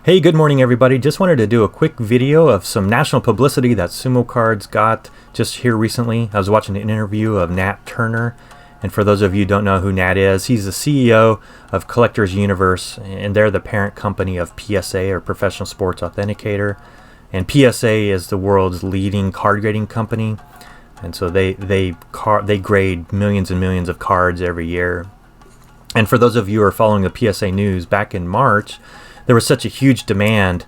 Hey, good morning, everybody. Just wanted to do a quick video of some national publicity that Sumo Cards got just here recently. I was watching an interview of Nat Turner, and for those of you who don't know who Nat is, he's the CEO of Collectors Universe, and they're the parent company of PSA, or Professional Sports Authenticator. And PSA is the world's leading card grading company, and so they grade millions and millions of cards every year. And for those of you who are following the PSA news, back in March, there was such a huge demand,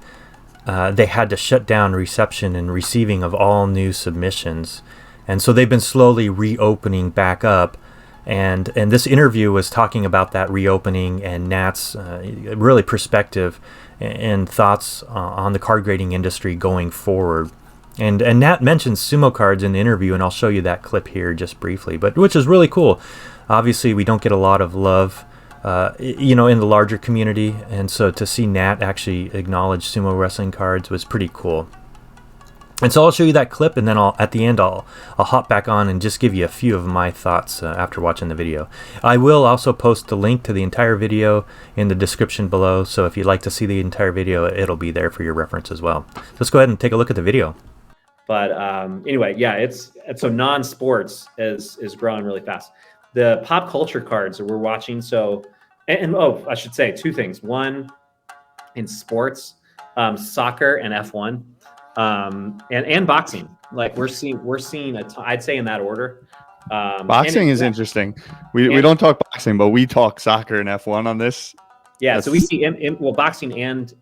they had to shut down reception and receiving of all new submissions. And so they've been slowly reopening back up. And this interview was talking about that reopening and Nat's really perspective and thoughts on the card grading industry going forward. And Nat mentions Sumo Cards in the interview, and I'll show you that clip here just briefly, but which is really cool. Obviously, we don't get a lot of love in the larger community, and so to see Nat actually acknowledge sumo wrestling cards was pretty cool. And so I'll show you that clip, and then at the end I'll hop back on and just give you a few of my thoughts after watching the video. I will also post the link to the entire video in the description below, so if you'd like to see the entire video, it'll be there for your reference as well. Let's go ahead and take a look at the video. But anyway, yeah, it's so non-sports is growing really fast. The pop culture cards that we're watching, I should say two things. One, in sports, soccer and F1, and boxing. Like we're seeing I'd say in that order. Boxing is interesting. We don't talk boxing, but we talk soccer and F1 on this. Yeah, so we see boxing and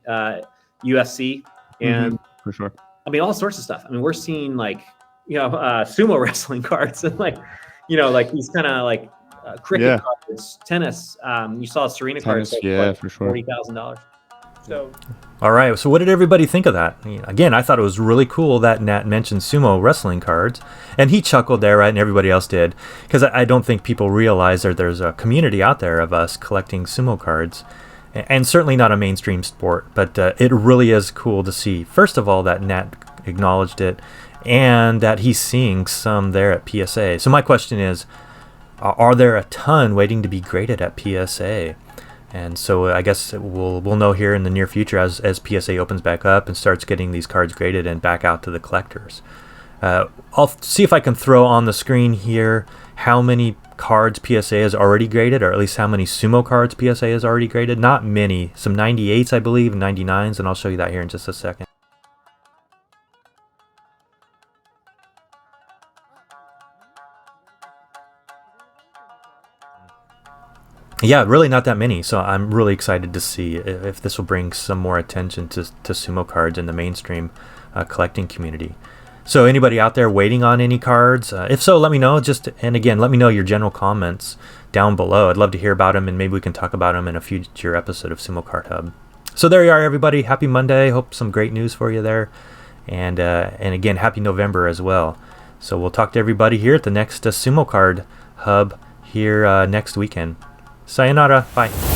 UFC and for sure. I mean, all sorts of stuff. I mean, we're seeing sumo wrestling cards and like these kind of like cricket cards, tennis. You saw Serena cards. For sure. $40,000. So. All right. So what did everybody think of that? Again, I thought it was really cool that Nat mentioned sumo wrestling cards, and he chuckled there, right? And everybody else did, because I don't think people realize that there's a community out there of us collecting sumo cards. And certainly not a mainstream sport, but it really is cool to see, first of all, that Nat acknowledged it and that he's seeing some there at PSA. So my question is, are there a ton waiting to be graded at PSA? And so I guess we'll know here in the near future as PSA opens back up and starts getting these cards graded and back out to the collectors. I'll see if I can throw on the screen here how many cards PSA has already graded, or at least how many sumo cards PSA has already graded. Not many, some 98s I believe, and 99s, and I'll show you that here in just a second. Yeah, really not that many, so I'm really excited to see if this will bring some more attention to sumo cards in the mainstream collecting community. So anybody out there waiting on any cards? If so, let me know. And again, let me know your general comments down below. I'd love to hear about them, and maybe we can talk about them in a future episode of Sumo Card Hub. So there you are, everybody. Happy Monday. Hope some great news for you there. And again, happy November as well. So we'll talk to everybody here at the next Sumo Card Hub here next weekend. Sayonara. Bye.